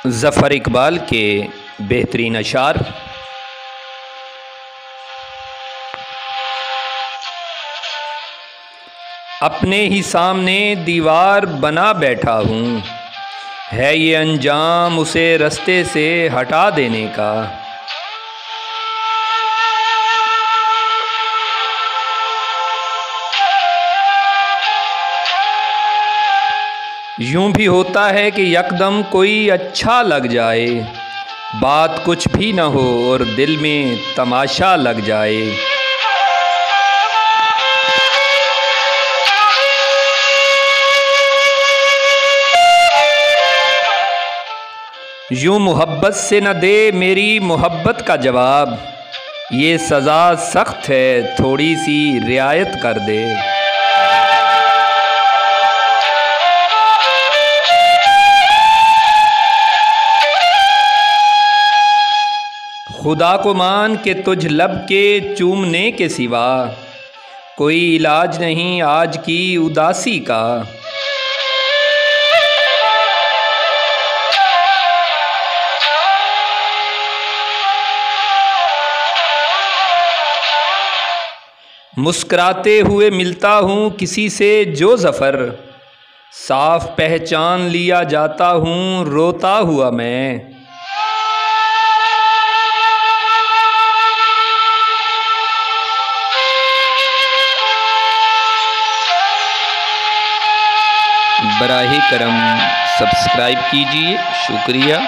ज़फ़र इकबाल के बेहतरीन अशार। अपने ही सामने दीवार बना बैठा हूँ, है ये अंजाम उसे रास्ते से हटा देने का। यूं भी होता है कि यकदम कोई अच्छा लग जाए, बात कुछ भी न हो और दिल में तमाशा लग जाए। यूं मोहब्बत से न दे मेरी मोहब्बत का जवाब, ये सज़ा सख्त है थोड़ी सी रियायत कर दे। खुदा को मान के तुझ लब के चूमने के सिवा कोई इलाज नहीं आज की उदासी का। मुस्कुराते हुए मिलता हूँ किसी से जो ज़फ़र, साफ पहचान लिया जाता हूँ रोता हुआ मैं। बराहे करम सब्सक्राइब कीजिए, शुक्रिया।